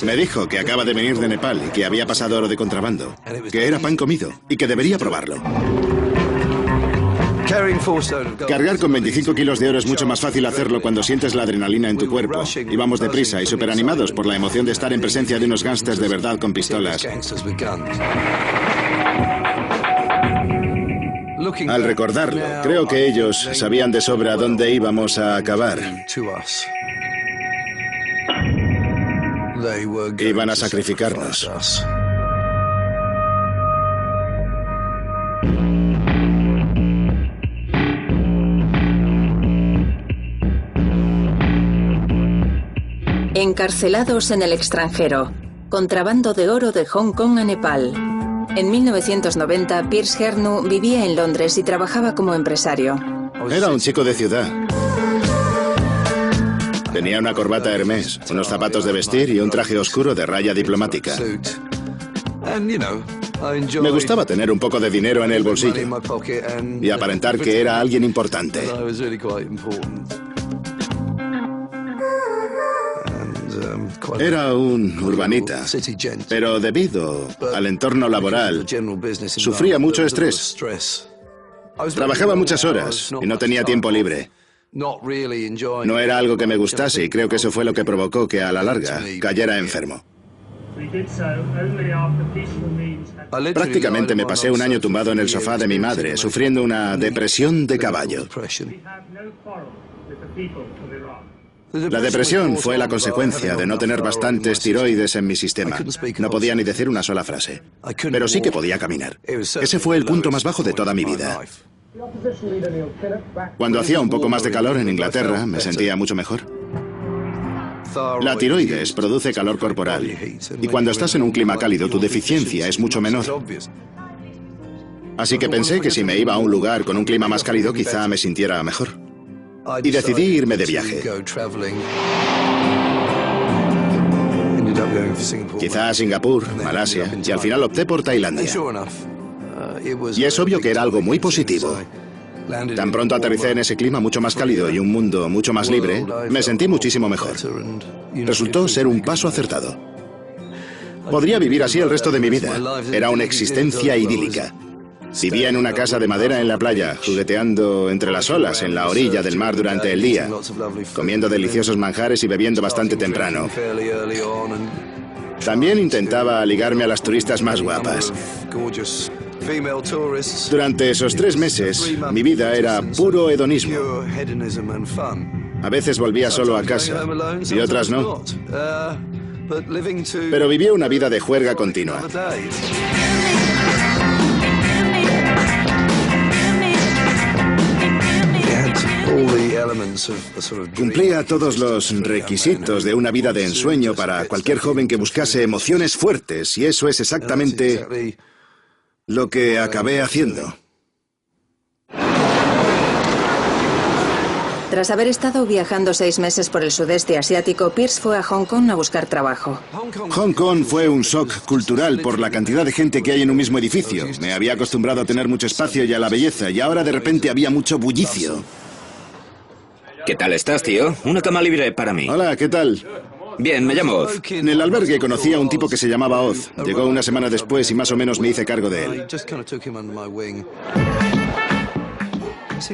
Me dijo que acaba de venir de Nepal y que había pasado oro de contrabando, que era pan comido y que debería probarlo. Cargar con 25 kilos de oro es mucho más fácil hacerlo cuando sientes la adrenalina en tu cuerpo. Íbamos deprisa y superanimados por la emoción de estar en presencia de unos gángsters de verdad con pistolas. Al recordarlo, creo que ellos sabían de sobra dónde íbamos a acabar. Iban a sacrificarnos. Encarcelados en el extranjero. Contrabando de oro de Hong Kong a Nepal. En 1990, Piers Hernu vivía en Londres y trabajaba como empresario. Era un chico de ciudad. Tenía una corbata Hermès, unos zapatos de vestir y un traje oscuro de raya diplomática. Me gustaba tener un poco de dinero en el bolsillo y aparentar que era alguien importante. Era un urbanita, pero debido al entorno laboral, sufría mucho estrés. Trabajaba muchas horas y no tenía tiempo libre. No era algo que me gustase y creo que eso fue lo que provocó que a la larga cayera enfermo. Prácticamente me pasé un año tumbado en el sofá de mi madre, sufriendo una depresión de caballo. La depresión fue la consecuencia de no tener bastantes tiroides en mi sistema. No podía ni decir una sola frase, pero sí que podía caminar. Ese fue el punto más bajo de toda mi vida. Cuando hacía un poco más de calor en Inglaterra, me sentía mucho mejor. La tiroides produce calor corporal, y cuando estás en un clima cálido, tu deficiencia es mucho menor. Así que pensé que si me iba a un lugar con un clima más cálido, quizá me sintiera mejor. Y decidí irme de viaje. Quizá a Singapur, Malasia, y al final opté por Tailandia. Y es obvio que era algo muy positivo. Tan pronto aterricé en ese clima mucho más cálido y un mundo mucho más libre, me sentí muchísimo mejor. Resultó ser un paso acertado. Podría vivir así el resto de mi vida. Era una existencia idílica. Vivía en una casa de madera en la playa, jugueteando entre las olas en la orilla del mar durante el día, comiendo deliciosos manjares y bebiendo bastante temprano. También intentaba ligarme a las turistas más guapas. Durante esos 3 meses, mi vida era puro hedonismo. A veces volvía solo a casa, y otras no. Pero vivía una vida de juerga continua. Cumplía todos los requisitos de una vida de ensueño para cualquier joven que buscase emociones fuertes, y eso es exactamente lo que acabé haciendo. Tras haber estado viajando 6 meses por el sudeste asiático, Piers fue a Hong Kong a buscar trabajo. Hong Kong fue un shock cultural por la cantidad de gente que hay en un mismo edificio. Me había acostumbrado a tener mucho espacio y a la belleza, y ahora de repente había mucho bullicio. ¿Qué tal estás, tío? Una cama libre para mí. Hola, ¿qué tal? Bien, me llamo Oz. En el albergue conocí a un tipo que se llamaba Oz. Llegó una semana después y más o menos me hice cargo de él.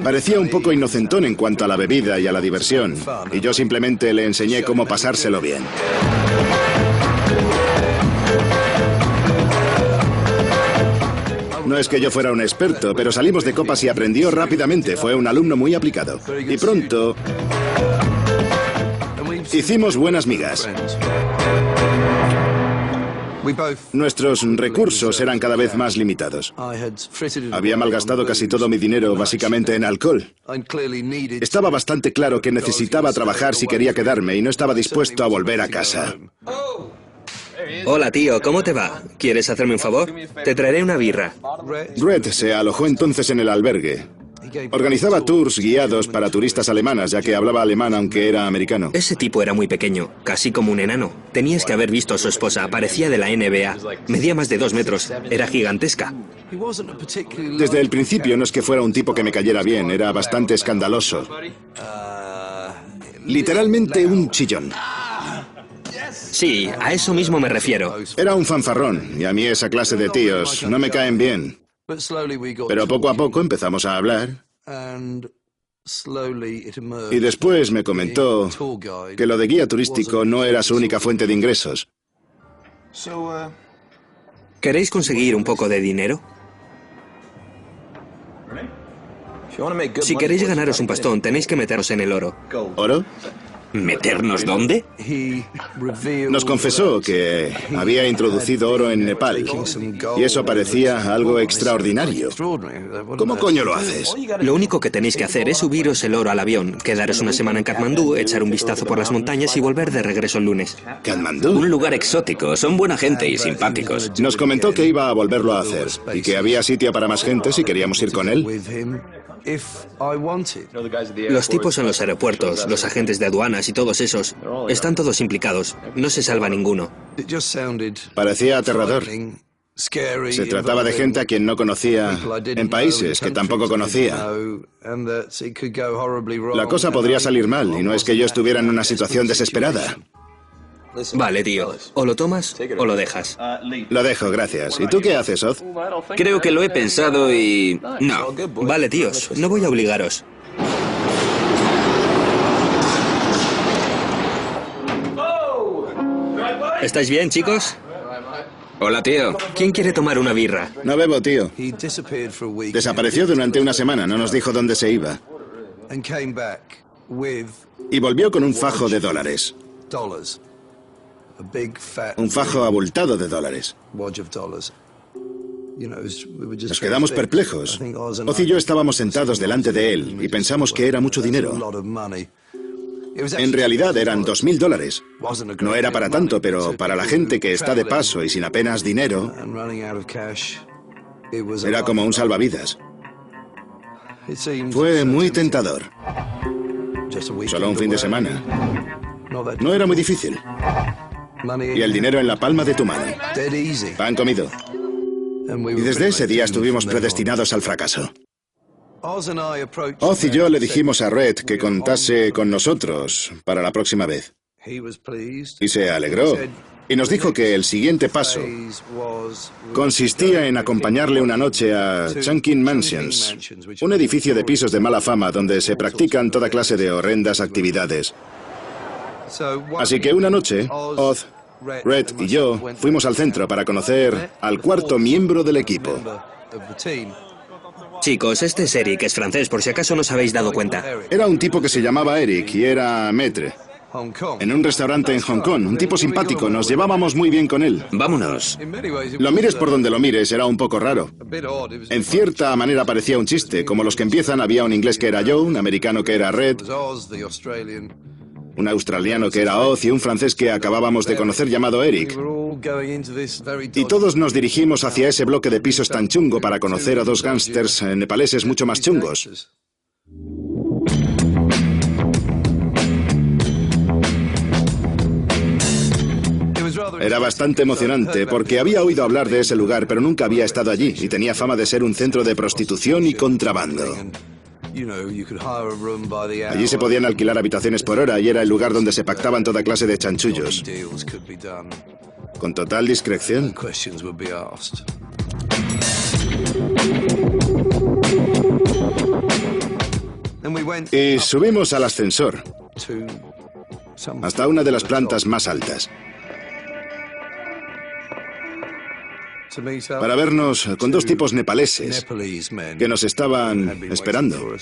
Parecía un poco inocentón en cuanto a la bebida y a la diversión, y yo simplemente le enseñé cómo pasárselo bien. No es que yo fuera un experto, pero salimos de copas y aprendió rápidamente. Fue un alumno muy aplicado. Y pronto hicimos buenas migas. Nuestros recursos eran cada vez más limitados. Había malgastado casi todo mi dinero básicamente en alcohol. Estaba bastante claro que necesitaba trabajar si quería quedarme y no estaba dispuesto a volver a casa. Hola, tío, ¿cómo te va? ¿Quieres hacerme un favor? Te traeré una birra. Red se alojó entonces en el albergue. Organizaba tours guiados para turistas alemanas, ya que hablaba alemán aunque era americano. Ese tipo era muy pequeño, casi como un enano. Tenías que haber visto a su esposa, parecía de la NBA. Medía más de 2 metros, era gigantesca. Desde el principio no es que fuera un tipo que me cayera bien, era bastante escandaloso. Literalmente un chillón. Sí, a eso mismo me refiero. Era un fanfarrón, y a mí esa clase de tíos no me caen bien. Pero poco a poco empezamos a hablar, y después me comentó que lo de guía turístico no era su única fuente de ingresos. ¿Queréis conseguir un poco de dinero? Si queréis ganaros un pastón, tenéis que meteros en el oro. ¿Oro? ¿Meternos dónde? Nos confesó que había introducido oro en Nepal, y eso parecía algo extraordinario. ¿Cómo coño lo haces? Lo único que tenéis que hacer es subiros el oro al avión, quedaros una semana en Katmandú, echar un vistazo por las montañas y volver de regreso el lunes. ¿Katmandú? Un lugar exótico, son buena gente y simpáticos. Nos comentó que iba a volverlo a hacer, y que había sitio para más gente si queríamos ir con él. Los tipos en los aeropuertos, los agentes de aduanas y todos esos, están todos implicados. No se salva ninguno. Parecía aterrador. Se trataba de gente a quien no conocía, en países que tampoco conocía. La cosa podría salir mal, y no es que yo estuviera en una situación desesperada. Vale, tío. O lo tomas o lo dejas. Lo dejo, gracias. ¿Y tú qué haces, Oz? Creo que lo he pensado y... no. Vale, tíos. No voy a obligaros. ¿Estáis bien, chicos? Hola, tío. ¿Quién quiere tomar una birra? No bebo, tío. Desapareció durante una semana, no nos dijo dónde se iba. Y volvió con un fajo de dólares. Un fajo abultado de dólares. Nos quedamos perplejos. Oz y yo estábamos sentados delante de él y pensamos que era mucho dinero. En realidad eran $2000. No era para tanto, pero para la gente que está de paso y sin apenas dinero, era como un salvavidas. Fue muy tentador. Solo un fin de semana. No era muy difícil. Y el dinero en la palma de tu mano. Pan comido. Y desde ese día estuvimos predestinados al fracaso. Oz y yo le dijimos a Red que contase con nosotros para la próxima vez. Y se alegró. Y nos dijo que el siguiente paso consistía en acompañarle una noche a Chungking Mansions, un edificio de pisos de mala fama donde se practican toda clase de horrendas actividades. Así que una noche, Oz, Red y yo fuimos al centro para conocer al cuarto miembro del equipo. Chicos, este es Eric, es francés, por si acaso no os habéis dado cuenta. Era un tipo que se llamaba Eric y era maître. En un restaurante en Hong Kong, un tipo simpático, nos llevábamos muy bien con él. Vámonos. Lo mires por donde lo mires, era un poco raro. En cierta manera parecía un chiste, como los que empiezan, había un inglés que era Joe, un americano que era Red, un australiano que era Oz y un francés que acabábamos de conocer llamado Eric. Y todos nos dirigimos hacia ese bloque de pisos tan chungo para conocer a dos gángsters nepaleses mucho más chungos. Era bastante emocionante porque había oído hablar de ese lugar, pero nunca había estado allí y tenía fama de ser un centro de prostitución y contrabando. Allí se podían alquilar habitaciones por hora y era el lugar donde se pactaban toda clase de chanchullos. Con total discreción. Y subimos al ascensor, hasta una de las plantas más altas, para vernos con dos tipos nepaleses que nos estaban esperando.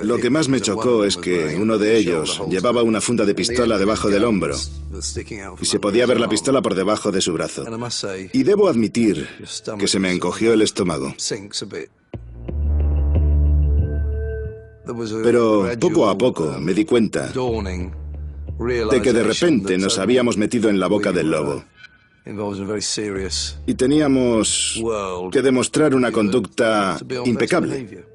Lo que más me chocó es que uno de ellos llevaba una funda de pistola debajo del hombro y se podía ver la pistola por debajo de su brazo. Y debo admitir que se me encogió el estómago. Pero poco a poco me di cuenta de que de repente nos habíamos metido en la boca del lobo. Y teníamos que demostrar una conducta impecable.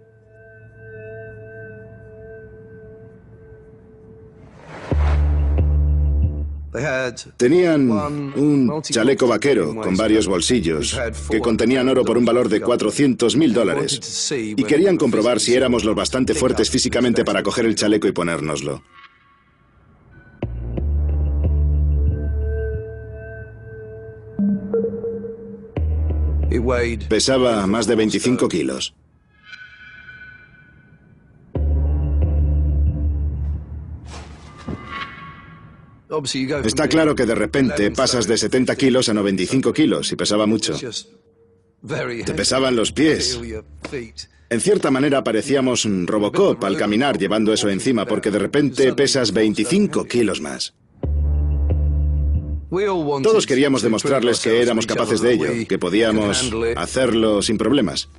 Tenían un chaleco vaquero con varios bolsillos que contenían oro por un valor de $400.000 y querían comprobar si éramos lo bastante fuertes físicamente para coger el chaleco y ponérnoslo. Pesaba más de 25 kilos. Está claro que de repente pasas de 70 kilos a 95 kilos y pesaba mucho. Te pesaban los pies. En cierta manera parecíamos Robocop al caminar llevando eso encima, porque de repente pesas 25 kilos más. Todos queríamos demostrarles que éramos capaces de ello, que podíamos hacerlo sin problemas.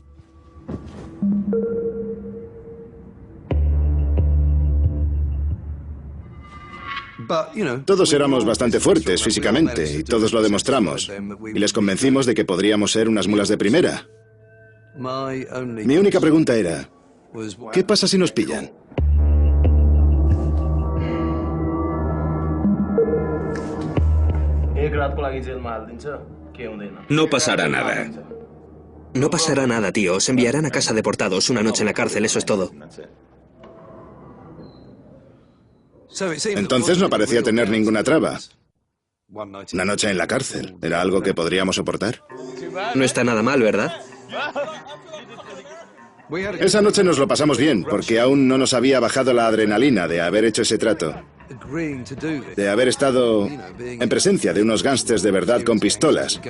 Todos éramos bastante fuertes físicamente y todos lo demostramos. Y les convencimos de que podríamos ser unas mulas de primera. Mi única pregunta era, ¿qué pasa si nos pillan? No pasará nada. No pasará nada, tío. Os enviarán a casa deportados, una noche en la cárcel, eso es todo. Entonces no parecía tener ninguna traba. Una noche en la cárcel, ¿era algo que podríamos soportar? No está nada mal, ¿verdad? Esa noche nos lo pasamos bien, porque aún no nos había bajado la adrenalina de haber hecho ese trato. De haber estado en presencia de unos gángsters de verdad con pistolas.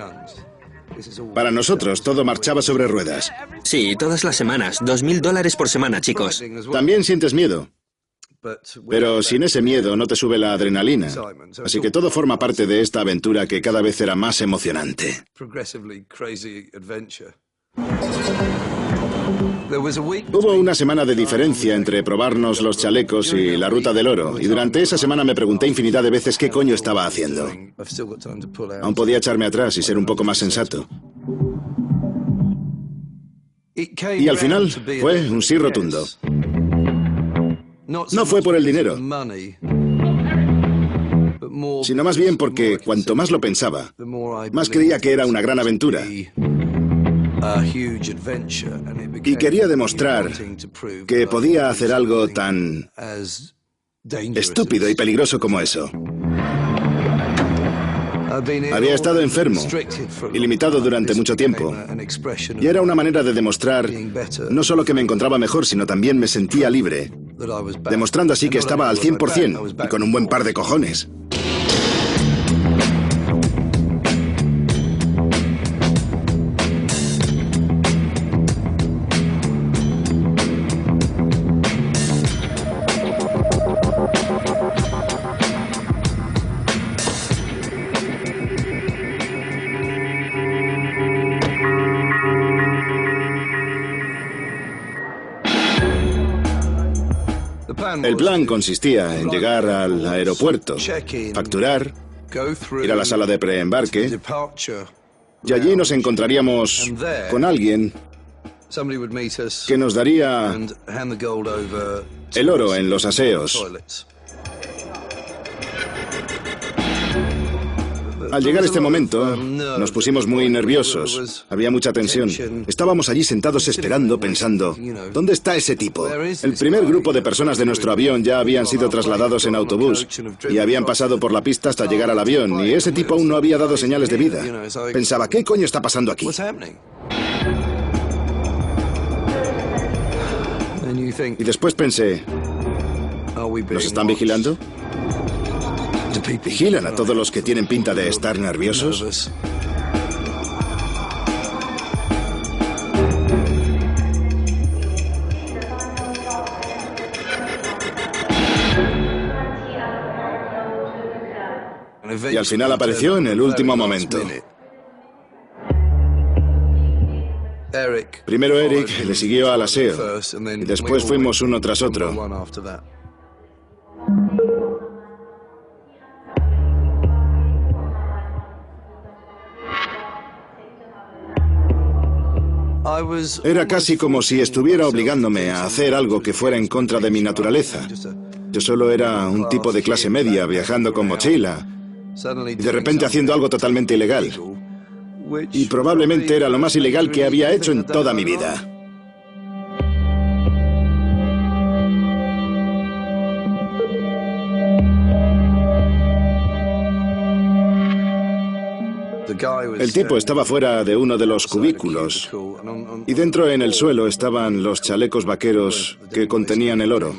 Para nosotros todo marchaba sobre ruedas. Sí, todas las semanas. $2.000 por semana, chicos. También sientes miedo. Pero sin ese miedo no te sube la adrenalina. Así que todo forma parte de esta aventura que cada vez era más emocionante. Hubo una semana de diferencia entre probarnos los chalecos y la ruta del oro, y durante esa semana me pregunté infinidad de veces qué coño estaba haciendo. Aún podía echarme atrás y ser un poco más sensato. Y al final fue un sí rotundo. No fue por el dinero, sino más bien porque cuanto más lo pensaba, más creía que era una gran aventura. Y quería demostrar que podía hacer algo tan estúpido y peligroso como eso. Había estado enfermo y limitado durante mucho tiempo. Y era una manera de demostrar no solo que me encontraba mejor, sino también me sentía libre. Demostrando así que estaba al 100% y con un buen par de cojones. El plan consistía en llegar al aeropuerto, facturar, ir a la sala de preembarque, y allí nos encontraríamos con alguien que nos daría el oro en los aseos. Al llegar este momento, nos pusimos muy nerviosos. Había mucha tensión. Estábamos allí sentados esperando, pensando, ¿dónde está ese tipo? El primer grupo de personas de nuestro avión ya habían sido trasladados en autobús y habían pasado por la pista hasta llegar al avión, y ese tipo aún no había dado señales de vida. Pensaba, ¿qué coño está pasando aquí? Y después pensé, ¿nos están vigilando? ¿Vigilan a todos los que tienen pinta de estar nerviosos? Y al final apareció en el último momento. Primero Eric le siguió al aseo, y después fuimos uno tras otro. Era casi como si estuviera obligándome a hacer algo que fuera en contra de mi naturaleza. Yo solo era un tipo de clase media viajando con mochila, y de repente haciendo algo totalmente ilegal. Y probablemente era lo más ilegal que había hecho en toda mi vida. El tipo estaba fuera de uno de los cubículos y dentro en el suelo estaban los chalecos vaqueros que contenían el oro.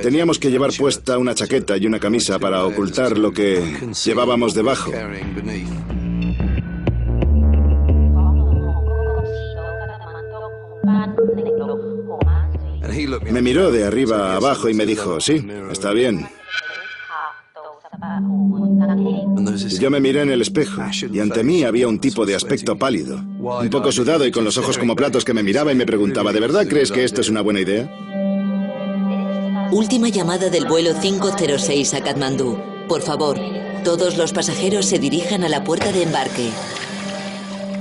Teníamos que llevar puesta una chaqueta y una camisa para ocultar lo que llevábamos debajo. Me miró de arriba a abajo y me dijo, sí, está bien. Y yo me miré en el espejo y ante mí había un tipo de aspecto pálido, un poco sudado y con los ojos como platos que me miraba y me preguntaba, ¿de verdad crees que esto es una buena idea? Última llamada del vuelo 506 a Katmandú. Por favor, todos los pasajeros se dirijan a la puerta de embarque.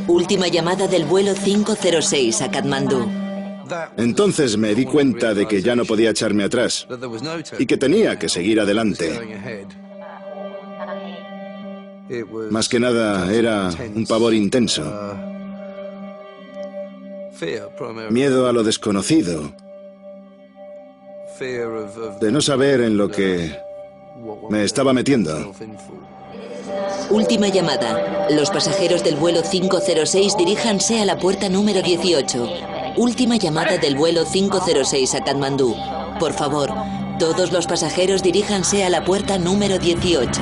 Última llamada del vuelo 506 a Katmandú. Entonces me di cuenta de que ya no podía echarme atrás y que tenía que seguir adelante. Más que nada era un pavor intenso. Miedo a lo desconocido. De no saber en lo que me estaba metiendo. Última llamada. Los pasajeros del vuelo 506 diríjanse a la puerta número 18. Última llamada del vuelo 506 a Katmandú. Por favor, todos los pasajeros diríjanse a la puerta número 18.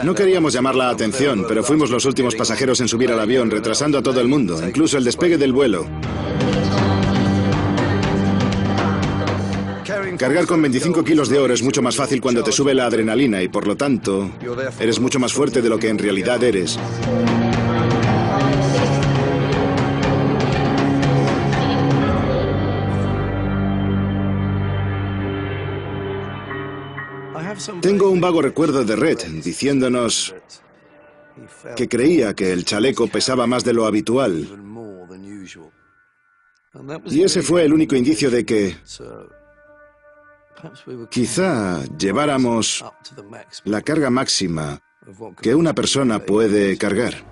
No queríamos llamar la atención, pero fuimos los últimos pasajeros en subir al avión, retrasando a todo el mundo, incluso el despegue del vuelo. Cargar con 25 kilos de oro es mucho más fácil cuando te sube la adrenalina y, por lo tanto, eres mucho más fuerte de lo que en realidad eres. Tengo un vago recuerdo de Red diciéndonos que creía que el chaleco pesaba más de lo habitual. Y ese fue el único indicio de que quizá lleváramos la carga máxima que una persona puede cargar.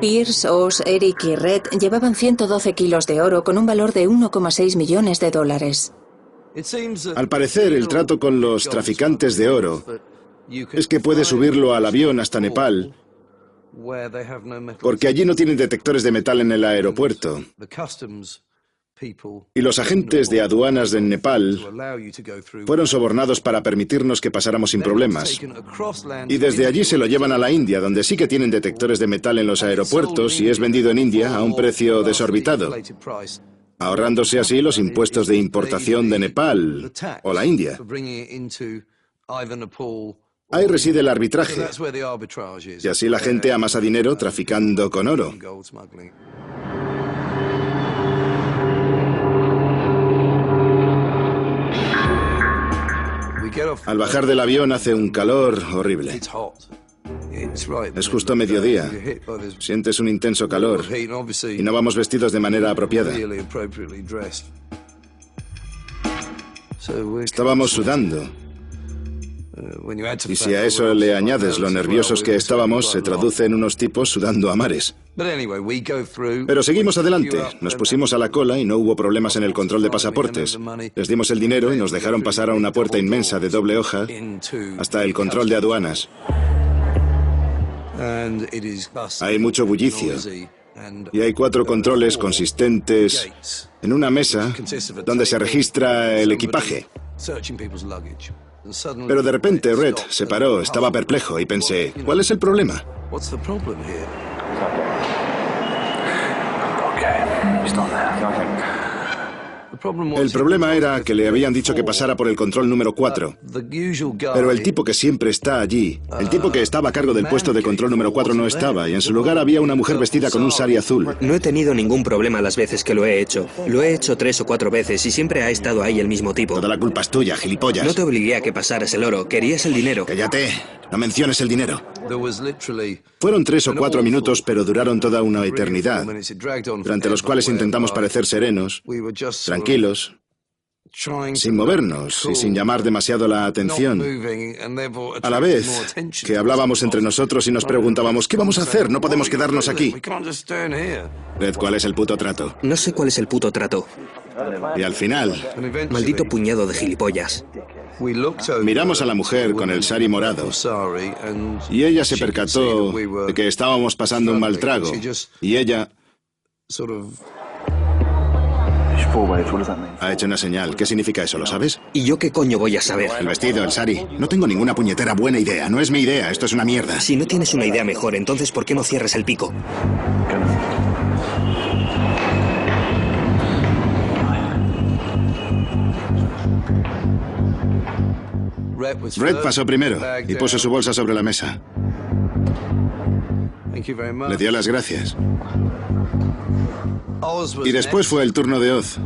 Pierce, Oz, Eric y Red llevaban 112 kilos de oro con un valor de 1,6 millones de dólares. Al parecer, el trato con los traficantes de oro es que puedes subirlo al avión hasta Nepal, porque allí no tienen detectores de metal en el aeropuerto. Y los agentes de aduanas en Nepal fueron sobornados para permitirnos que pasáramos sin problemas. Y desde allí se lo llevan a la India, donde sí que tienen detectores de metal en los aeropuertos y es vendido en India a un precio desorbitado, ahorrándose así los impuestos de importación de Nepal o la India. Ahí reside el arbitraje, y así la gente amasa dinero traficando con oro. Al bajar del avión hace un calor horrible. Es justo mediodía. Sientes un intenso calor y no vamos vestidos de manera apropiada. Estábamos sudando. Y si a eso le añades lo nerviosos que estábamos, se traduce en unos tipos sudando a mares. Pero seguimos adelante. Nos pusimos a la cola y no hubo problemas en el control de pasaportes. Les dimos el dinero y nos dejaron pasar a una puerta inmensa de doble hoja hasta el control de aduanas. Hay mucho bullicio y hay 4 controles consistentes en una mesa donde se registra el equipaje. Pero de repente Red se paró, estaba perplejo y pensé, ¿cuál es el problema? El problema era que le habían dicho que pasara por el control número 4. Pero el tipo que siempre está allí, el tipo que estaba a cargo del puesto de control número 4 no estaba, y en su lugar había una mujer vestida con un sari azul. No he tenido ningún problema las veces que lo he hecho. Lo he hecho 3 o 4 veces y siempre ha estado ahí el mismo tipo. Toda la culpa es tuya, gilipollas. No te obligué a que pasaras el oro, querías el dinero. Cállate, no menciones el dinero. Fueron 3 o 4 minutos, pero duraron toda una eternidad, durante los cuales intentamos parecer serenos, tranquilos, sin movernos y sin llamar demasiado la atención. A la vez que hablábamos entre nosotros y nos preguntábamos, ¿qué vamos a hacer? No podemos quedarnos aquí. Red, ¿cuál es el puto trato? No sé cuál es el puto trato. Y al final... Maldito puñado de gilipollas. Miramos a la mujer con el sari morado y ella se percató de que estábamos pasando un mal trago y ella ha hecho una señal. ¿Qué significa eso? ¿Lo sabes? ¿Y yo qué coño voy a saber? El vestido, el sari. No tengo ninguna puñetera buena idea. No es mi idea. Esto es una mierda. Si no tienes una idea mejor, entonces ¿por qué no cierras el pico? Red pasó primero y puso su bolsa sobre la mesa. Le dio las gracias. Y después fue el turno de Oz.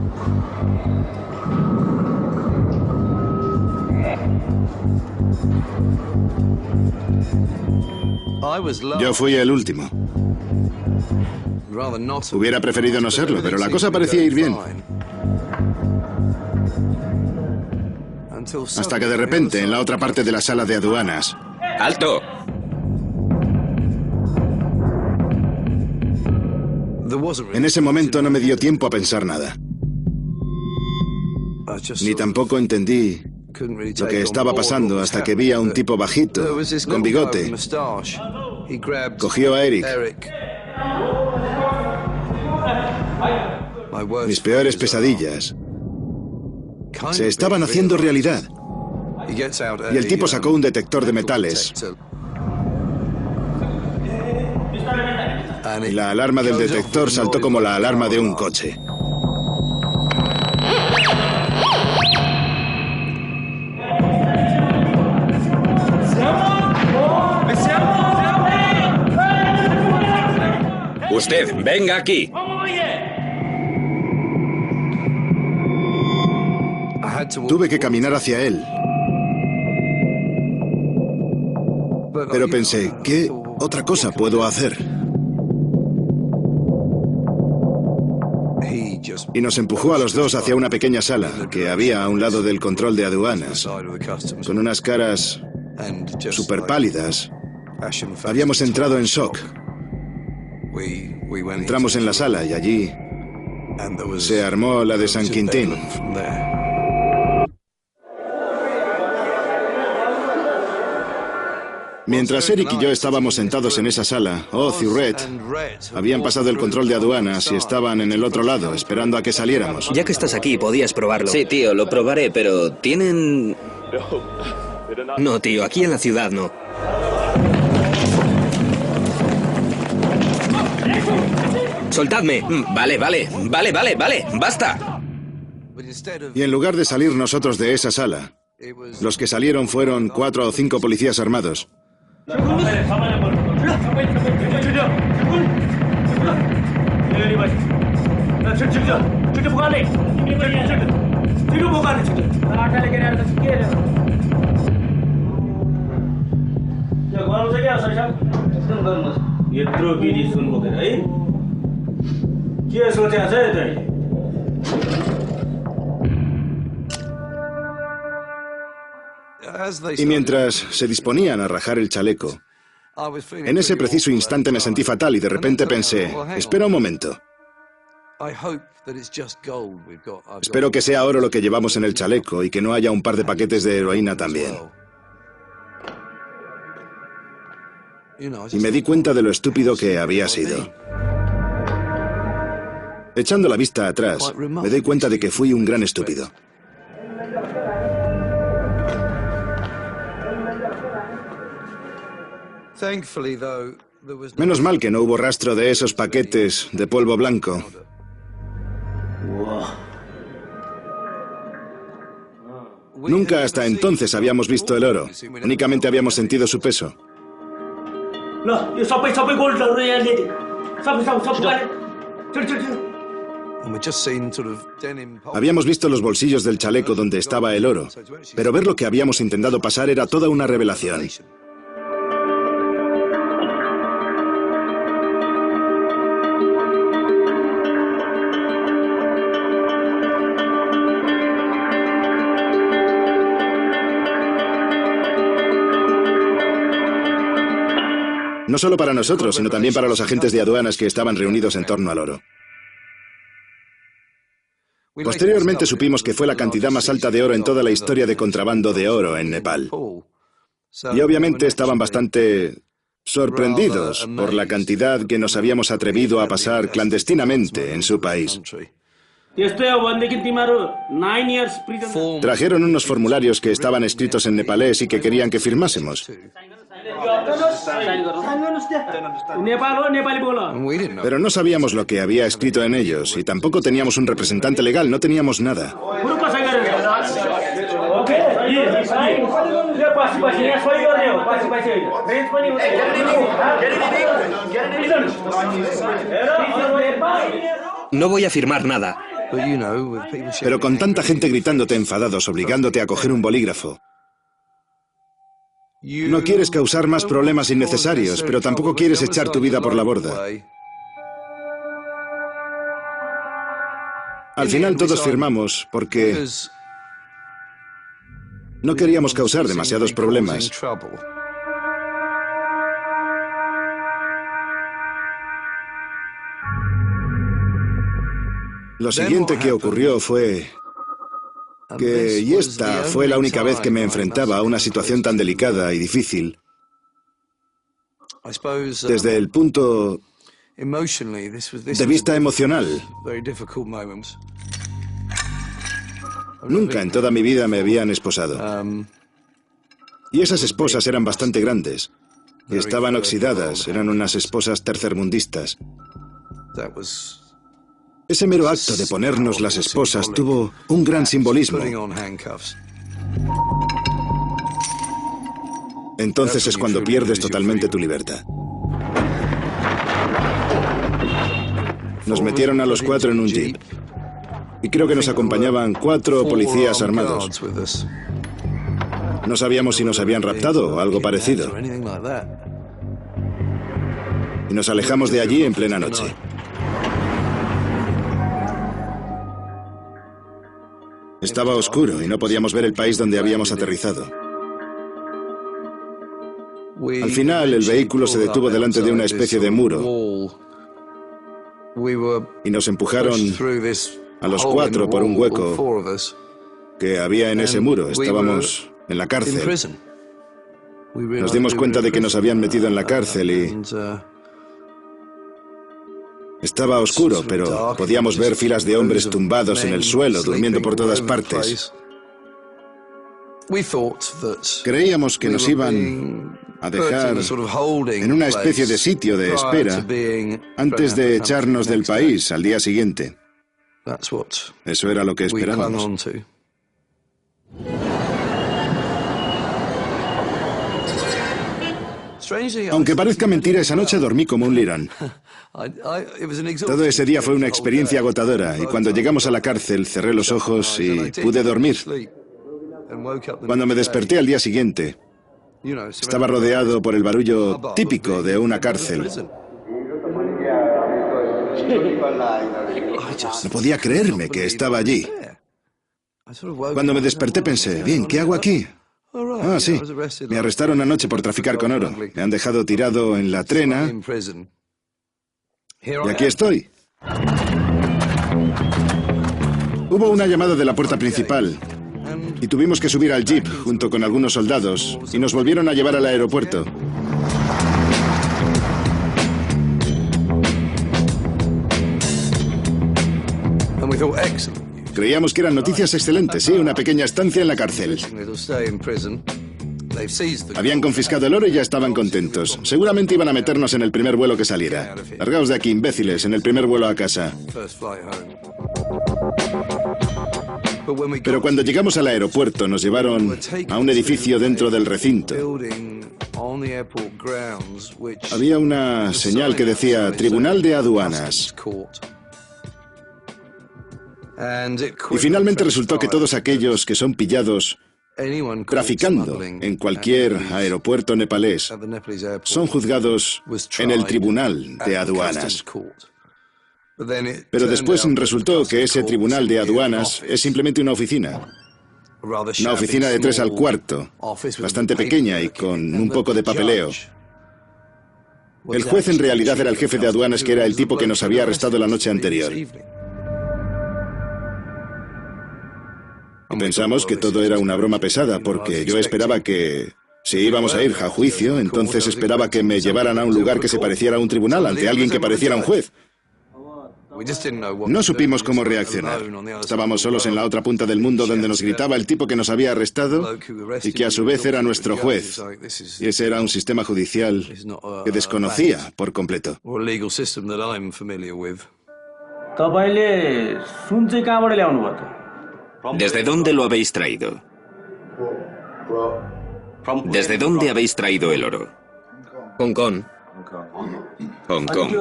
Yo fui el último. Hubiera preferido no serlo, pero la cosa parecía ir bien. Hasta que de repente, en la otra parte de la sala de aduanas... ¡Alto! En ese momento no me dio tiempo a pensar nada. Ni tampoco entendí lo que estaba pasando hasta que vi a un tipo bajito, con bigote. Cogió a Eric. Mis peores pesadillas se estaban haciendo realidad. Y el tipo sacó un detector de metales. Y la alarma del detector saltó como la alarma de un coche. Usted, venga aquí. Tuve que caminar hacia él. Pero pensé, ¿qué otra cosa puedo hacer? Y nos empujó a los dos hacia una pequeña sala que había a un lado del control de aduanas, con unas caras súper pálidas. Habíamos entrado en shock. Entramos en la sala y allí se armó la de San Quintín. Mientras Eric y yo estábamos sentados en esa sala, Oz y Red habían pasado el control de aduanas y estaban en el otro lado, esperando a que saliéramos. Ya que estás aquí, podías probarlo. Sí, tío, lo probaré, pero ¿tienen...? No, tío, aquí en la ciudad no. ¡Soltadme! Vale, basta. Y en lugar de salir nosotros de esa sala, los que salieron fueron 4 o 5 policías armados. Y mientras se disponían a rajar el chaleco, en ese preciso instante me sentí fatal y de repente pensé, espera un momento. Espero que sea oro lo que llevamos en el chaleco y que no haya un par de paquetes de heroína también. Y me di cuenta de lo estúpido que había sido. Echando la vista atrás, me doy cuenta de que fui un gran estúpido. Menos mal que no hubo rastro de esos paquetes de polvo blanco. Nunca hasta entonces habíamos visto el oro. Únicamente habíamos sentido su peso. Habíamos visto los bolsillos del chaleco donde estaba el oro, pero ver lo que habíamos intentado pasar era toda una revelación. No solo para nosotros, sino también para los agentes de aduanas que estaban reunidos en torno al oro. Posteriormente supimos que fue la cantidad más alta de oro en toda la historia de contrabando de oro en Nepal. Y obviamente estaban bastante sorprendidos por la cantidad que nos habíamos atrevido a pasar clandestinamente en su país. Trajeron unos formularios que estaban escritos en nepalés y que querían que firmásemos. Pero no sabíamos lo que había escrito en ellos y tampoco teníamos un representante legal, no teníamos nada. No voy a firmar nada. Pero con tanta gente gritándote enfadados, obligándote a coger un bolígrafo. No quieres causar más problemas innecesarios, pero tampoco quieres echar tu vida por la borda. Al final todos firmamos porque no queríamos causar demasiados problemas. Lo siguiente que ocurrió fue que, y esta fue la única vez que me enfrentaba a una situación tan delicada y difícil, desde el punto de vista emocional. Nunca en toda mi vida me habían esposado. Y esas esposas eran bastante grandes. Estaban oxidadas, eran unas esposas tercermundistas. Ese mero acto de ponernos las esposas tuvo un gran simbolismo. Entonces es cuando pierdes totalmente tu libertad. Nos metieron a los 4 en un jeep. Y creo que nos acompañaban 4 policías armados. No sabíamos si nos habían raptado o algo parecido. Y nos alejamos de allí en plena noche. Estaba oscuro y no podíamos ver el país donde habíamos aterrizado. Al final, el vehículo se detuvo delante de una especie de muro y nos empujaron a los 4 por un hueco que había en ese muro. Estábamos en la cárcel. Nos dimos cuenta de que nos habían metido en la cárcel y estaba oscuro, pero podíamos ver filas de hombres tumbados en el suelo, durmiendo por todas partes. Creíamos que nos iban a dejar en una especie de sitio de espera antes de echarnos del país al día siguiente. Eso era lo que esperábamos. Aunque parezca mentira, esa noche dormí como un lirón. Todo ese día fue una experiencia agotadora y cuando llegamos a la cárcel cerré los ojos y pude dormir. Cuando me desperté al día siguiente, estaba rodeado por el barullo típico de una cárcel. No podía creerme que estaba allí. Cuando me desperté pensé, bien, ¿qué hago aquí? Ah, sí. Me arrestaron anoche por traficar con oro. Me han dejado tirado en la trena. Y aquí estoy. Hubo una llamada de la puerta principal. Y tuvimos que subir al jeep junto con algunos soldados. Y nos volvieron a llevar al aeropuerto. Creíamos que eran noticias excelentes, sí, una pequeña estancia en la cárcel. Habían confiscado el oro y ya estaban contentos. Seguramente iban a meternos en el primer vuelo que saliera. Largaos de aquí, imbéciles, en el primer vuelo a casa. Pero cuando llegamos al aeropuerto nos llevaron a un edificio dentro del recinto. Había una señal que decía Tribunal de Aduanas. Y finalmente resultó que todos aquellos que son pillados traficando en cualquier aeropuerto nepalés son juzgados en el Tribunal de Aduanas. Pero después resultó que ese Tribunal de Aduanas es simplemente una oficina. Una oficina de 3 al cuarto, bastante pequeña y con un poco de papeleo. El juez en realidad era el jefe de aduanas, que era el tipo que nos había arrestado la noche anterior. Y pensamos que todo era una broma pesada, porque yo esperaba que, si íbamos a ir a juicio, entonces esperaba que me llevaran a un lugar que se pareciera a un tribunal, ante alguien que pareciera un juez. No supimos cómo reaccionar. Estábamos solos en la otra punta del mundo, donde nos gritaba el tipo que nos había arrestado y que a su vez era nuestro juez. Y ese era un sistema judicial que desconocía por completo. ¿Desde dónde lo habéis traído? ¿Desde dónde habéis traído el oro? Hong Kong. Hong Kong.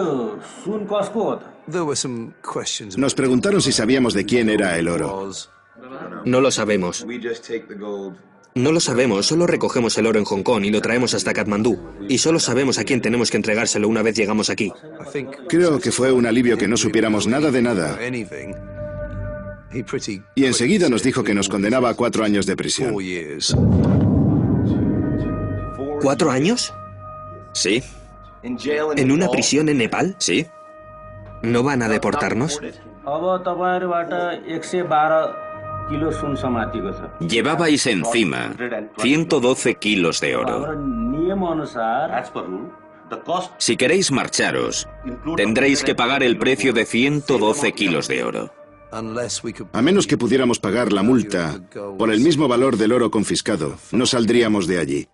Nos preguntaron si sabíamos de quién era el oro. No lo sabemos. No lo sabemos, solo recogemos el oro en Hong Kong y lo traemos hasta Katmandú. Y solo sabemos a quién tenemos que entregárselo una vez llegamos aquí. Creo que fue un alivio que no supiéramos nada de nada. Y enseguida nos dijo que nos condenaba a 4 años de prisión. ¿4 años? Sí, ¿En una prisión en Nepal? sí. ¿No van a deportarnos? Llevabais encima 112 kilos de oro. Si queréis marcharos, tendréis que pagar el precio de 112 kilos de oro. A menos que pudiéramos pagar la multa por el mismo valor del oro confiscado, no saldríamos de allí.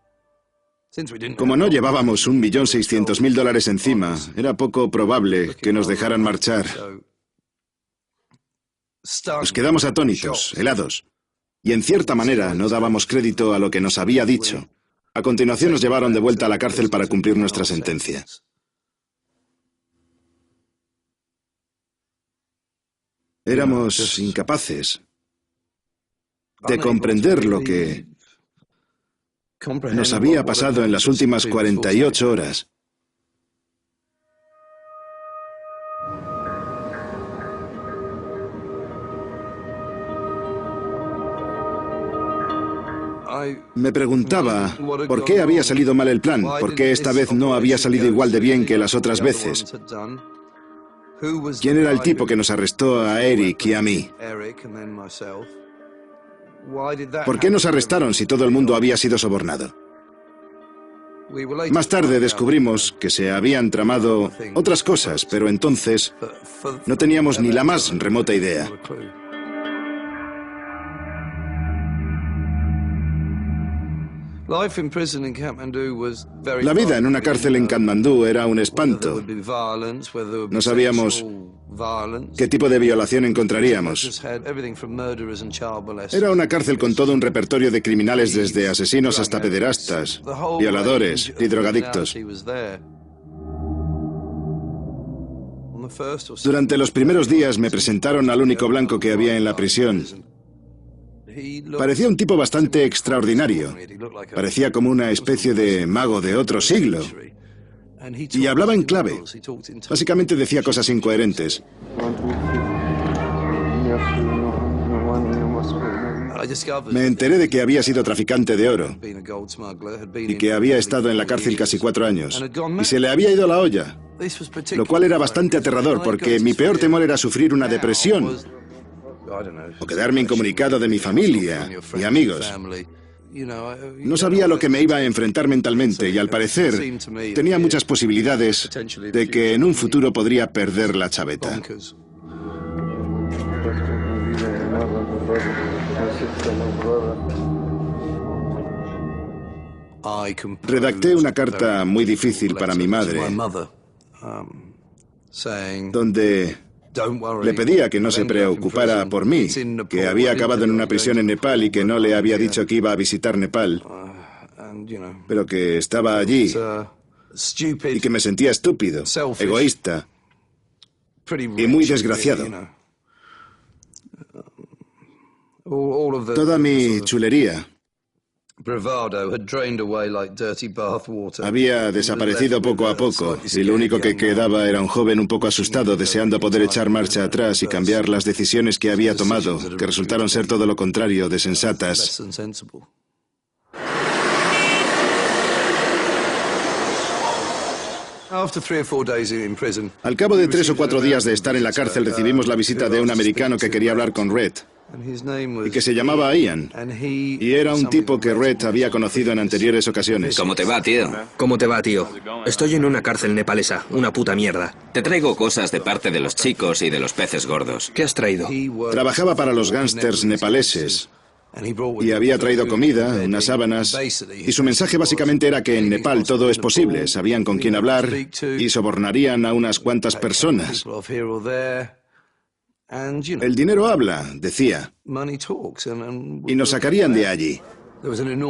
Como no llevábamos $1.600.000 encima, era poco probable que nos dejaran marchar. Nos quedamos atónitos, helados, y en cierta manera no dábamos crédito a lo que nos había dicho. A continuación nos llevaron de vuelta a la cárcel para cumplir nuestra sentencia. Éramos incapaces de comprender lo que nos había pasado en las últimas 48 horas. Me preguntaba por qué había salido mal el plan, por qué esta vez no había salido igual de bien que las otras veces. ¿Quién era el tipo que nos arrestó a Eric y a mí? ¿Por qué nos arrestaron si todo el mundo había sido sobornado? Más tarde descubrimos que se habían tramado otras cosas, pero entonces no teníamos ni la más remota idea. La vida en una cárcel en Katmandú era un espanto. No sabíamos qué tipo de violación encontraríamos. Era una cárcel con todo un repertorio de criminales, desde asesinos hasta pederastas, violadores y drogadictos. Durante los primeros días me presentaron al único blanco que había en la prisión. Parecía un tipo bastante extraordinario. Parecía como una especie de mago de otro siglo. Y hablaba en clave. Básicamente decía cosas incoherentes. Me enteré de que había sido traficante de oro y que había estado en la cárcel casi 4 años. Y se le había ido la olla, lo cual era bastante aterrador, porque mi peor temor era sufrir una depresión o quedarme incomunicado de mi familia y amigos. No sabía lo que me iba a enfrentar mentalmente y, al parecer, tenía muchas posibilidades de que en un futuro podría perder la chaveta. Redacté una carta muy difícil para mi madre, donde Le pedía que no se preocupara por mí, que había acabado en una prisión en Nepal y que no le había dicho que iba a visitar Nepal, pero que estaba allí y que me sentía estúpido, egoísta y muy desgraciado. Toda mi chulería había desaparecido poco a poco y lo único que quedaba era un joven un poco asustado, deseando poder echar marcha atrás y cambiar las decisiones que había tomado, que resultaron ser todo lo contrario de sensatas. Al cabo de 3 o 4 días de estar en la cárcel recibimos la visita de un americano que quería hablar con Red y que se llamaba Ian, y era un tipo que Red había conocido en anteriores ocasiones. ¿Cómo te va, tío? ¿Cómo te va, tío? Estoy en una cárcel nepalesa, una puta mierda. Te traigo cosas de parte de los chicos y de los peces gordos. ¿Qué has traído? Trabajaba para los gángsters nepaleses y había traído comida, unas sábanas, y su mensaje básicamente era que en Nepal todo es posible, sabían con quién hablar y sobornarían a unas cuantas personas. El dinero habla, decía, y nos sacarían de allí.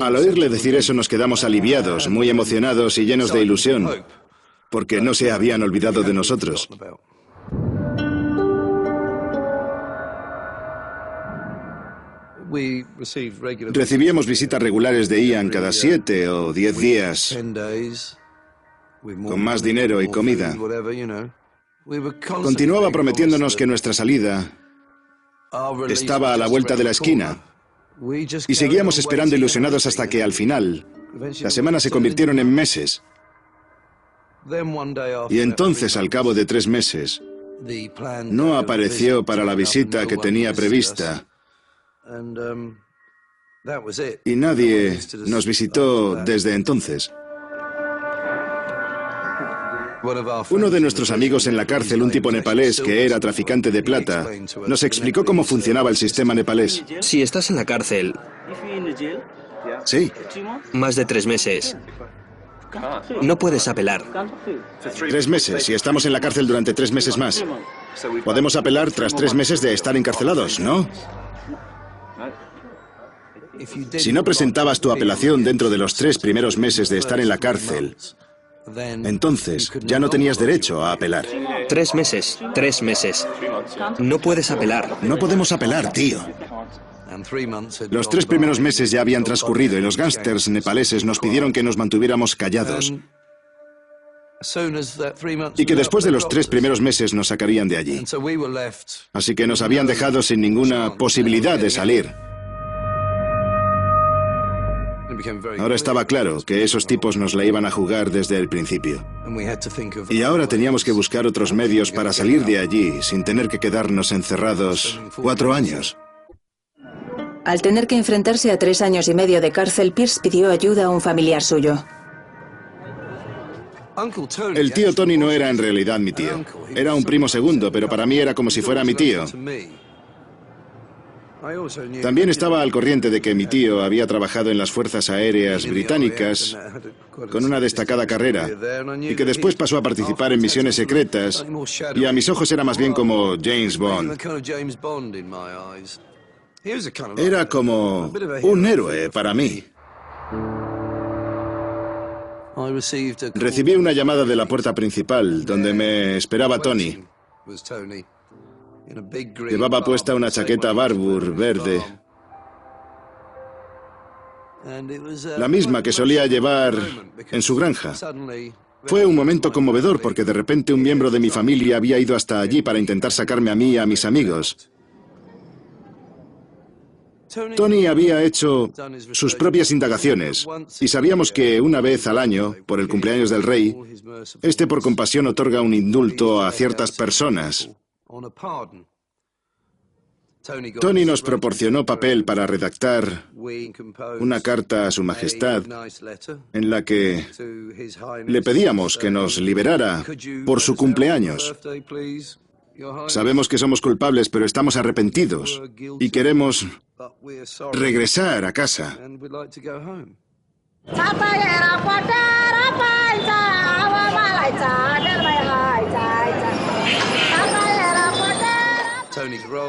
Al oírle decir eso nos quedamos aliviados, muy emocionados y llenos de ilusión, porque no se habían olvidado de nosotros. Recibíamos visitas regulares de Ian cada 7 o 10 días, con más dinero y comida. Continuaba prometiéndonos que nuestra salida estaba a la vuelta de la esquina, y seguíamos esperando ilusionados hasta que, al final, las semanas se convirtieron en meses. Y entonces, al cabo de 3 meses, no apareció para la visita que tenía prevista. Y nadie nos visitó desde entonces. Uno de nuestros amigos en la cárcel, un tipo nepalés que era traficante de plata, nos explicó cómo funcionaba el sistema nepalés. Si estás en la cárcel... Sí. Más de 3 meses... No puedes apelar. 3 meses, y estamos en la cárcel durante 3 meses más. Podemos apelar tras 3 meses de estar encarcelados, ¿no? Si no presentabas tu apelación dentro de los 3 primeros meses de estar en la cárcel, entonces ya no tenías derecho a apelar. 3 meses, 3 meses. No puedes apelar. No podemos apelar, tío. Los 3 primeros meses ya habían transcurrido y los gángsters nepaleses nos pidieron que nos mantuviéramos callados y que después de los 3 primeros meses nos sacarían de allí. Así que nos habían dejado sin ninguna posibilidad de salir. Ahora estaba claro que esos tipos nos la iban a jugar desde el principio. Y ahora teníamos que buscar otros medios para salir de allí sin tener que quedarnos encerrados 4 años. Al tener que enfrentarse a 3 años y medio de cárcel, Pierce pidió ayuda a un familiar suyo. El tío Tony no era en realidad mi tío. Era un primo segundo, pero para mí era como si fuera mi tío. También estaba al corriente de que mi tío había trabajado en las Fuerzas Aéreas Británicas con una destacada carrera y que después pasó a participar en misiones secretas, y a mis ojos era más bien como James Bond. Era como un héroe para mí. Recibí una llamada de la puerta principal, donde me esperaba Tony. Llevaba puesta una chaqueta Barbour verde, la misma que solía llevar en su granja. Fue un momento conmovedor porque de repente un miembro de mi familia había ido hasta allí para intentar sacarme a mí y a mis amigos. Tony había hecho sus propias indagaciones y sabíamos que una vez al año, por el cumpleaños del rey, este por compasión otorga un indulto a ciertas personas. Tony nos proporcionó papel para redactar una carta a Su Majestad en la que le pedíamos que nos liberara por su cumpleaños. Sabemos que somos culpables, pero estamos arrepentidos y queremos regresar a casa.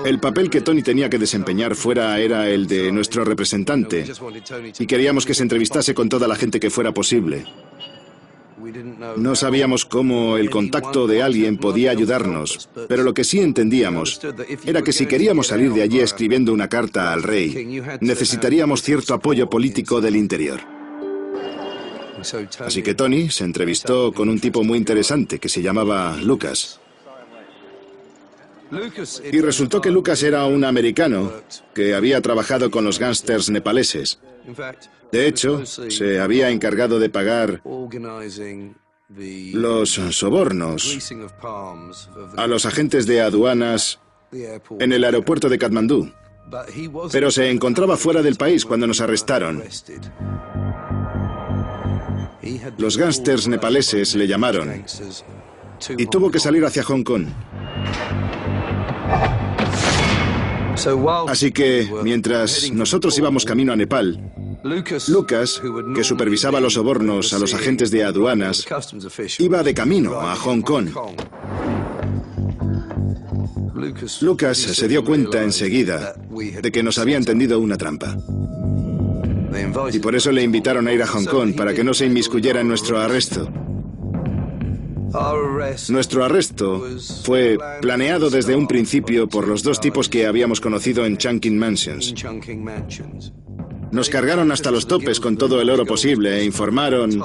El papel que Tony tenía que desempeñar fuera era el de nuestro representante, y queríamos que se entrevistase con toda la gente que fuera posible. No sabíamos cómo el contacto de alguien podía ayudarnos, pero lo que sí entendíamos era que si queríamos salir de allí escribiendo una carta al rey, necesitaríamos cierto apoyo político del interior. Así que Tony se entrevistó con un tipo muy interesante que se llamaba Lucas. Y resultó que Lucas era un americano que había trabajado con los gángsters nepaleses. De hecho, se había encargado de pagar los sobornos a los agentes de aduanas en el aeropuerto de Katmandú. Pero se encontraba fuera del país cuando nos arrestaron. Los gángsters nepaleses le llamaron y tuvo que salir hacia Hong Kong. Así que, mientras nosotros íbamos camino a Nepal, Lucas, que supervisaba los sobornos a los agentes de aduanas, iba de camino a Hong Kong. Lucas se dio cuenta enseguida de que nos habían tendido una trampa. Y por eso le invitaron a ir a Hong Kong para que no se inmiscuyera en nuestro arresto. Nuestro arresto fue planeado desde un principio por los dos tipos que habíamos conocido en Chungking Mansions. Nos cargaron hasta los topes con todo el oro posible e informaron...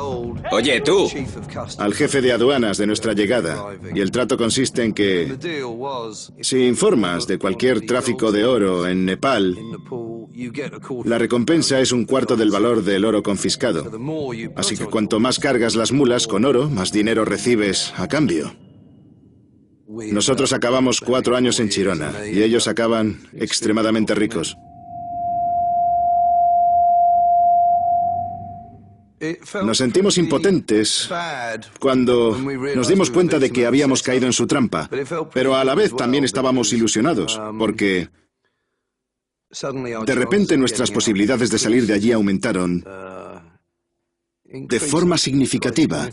Oye, tú. ...al jefe de aduanas de nuestra llegada. Y el trato consiste en que... si informas de cualquier tráfico de oro en Nepal, la recompensa es 1/4 del valor del oro confiscado. Así que cuanto más cargas las mulas con oro, más dinero recibes a cambio. Nosotros acabamos 4 años en Chirona y ellos acaban extremadamente ricos. Nos sentimos impotentes cuando nos dimos cuenta de que habíamos caído en su trampa, pero a la vez también estábamos ilusionados, porque de repente nuestras posibilidades de salir de allí aumentaron de forma significativa.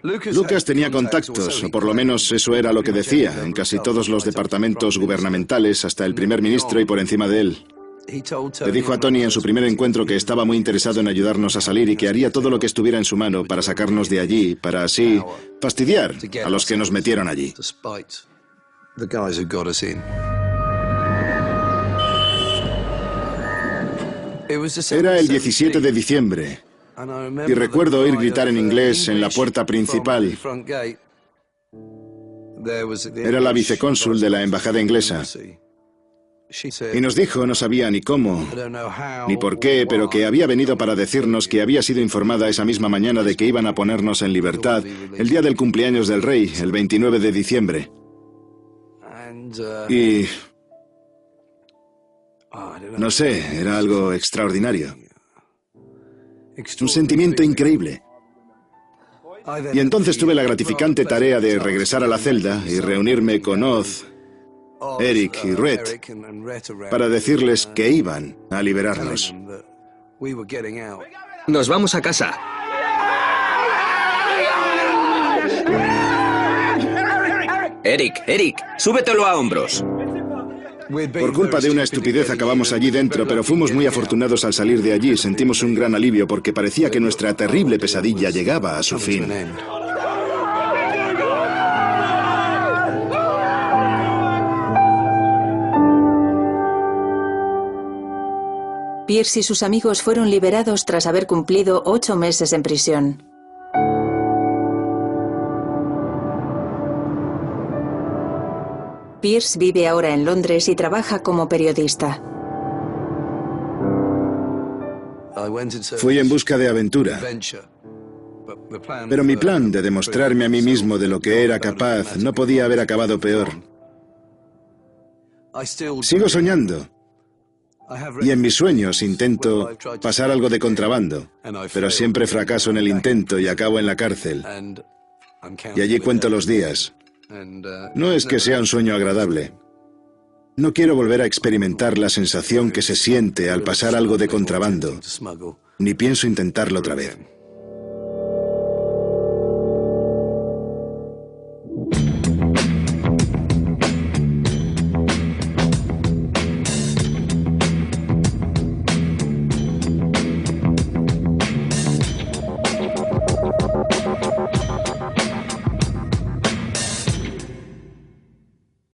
Lucas tenía contactos, o por lo menos eso era lo que decía, en casi todos los departamentos gubernamentales, hasta el primer ministro y por encima de él. Le dijo a Tony en su primer encuentro que estaba muy interesado en ayudarnos a salir y que haría todo lo que estuviera en su mano para sacarnos de allí, para así fastidiar a los que nos metieron allí. Era el 17 de diciembre y recuerdo oír gritar en inglés en la puerta principal. Era la vicecónsul de la embajada inglesa. Y nos dijo, no sabía ni cómo, ni por qué, pero que había venido para decirnos que había sido informada esa misma mañana de que iban a ponernos en libertad el día del cumpleaños del rey, el 29 de diciembre. Y... no sé, era algo extraordinario. Un sentimiento increíble. Y entonces tuve la gratificante tarea de regresar a la celda y reunirme con Oz, Eric y Rhett para decirles que iban a liberarnos. Nos vamos a casa. Eric, súbetelo a hombros. Por culpa de una estupidez acabamos allí dentro, pero fuimos muy afortunados al salir de allí. Sentimos un gran alivio porque parecía que nuestra terrible pesadilla llegaba a su fin. Pierce y sus amigos fueron liberados tras haber cumplido 8 meses en prisión. Pierce vive ahora en Londres y trabaja como periodista. Fui en busca de aventura. Pero mi plan de demostrarme a mí mismo de lo que era capaz no podía haber acabado peor. Sigo soñando. Y en mis sueños intento pasar algo de contrabando, pero siempre fracaso en el intento y acabo en la cárcel. Y allí cuento los días. No es que sea un sueño agradable. No quiero volver a experimentar la sensación que se siente al pasar algo de contrabando, ni pienso intentarlo otra vez.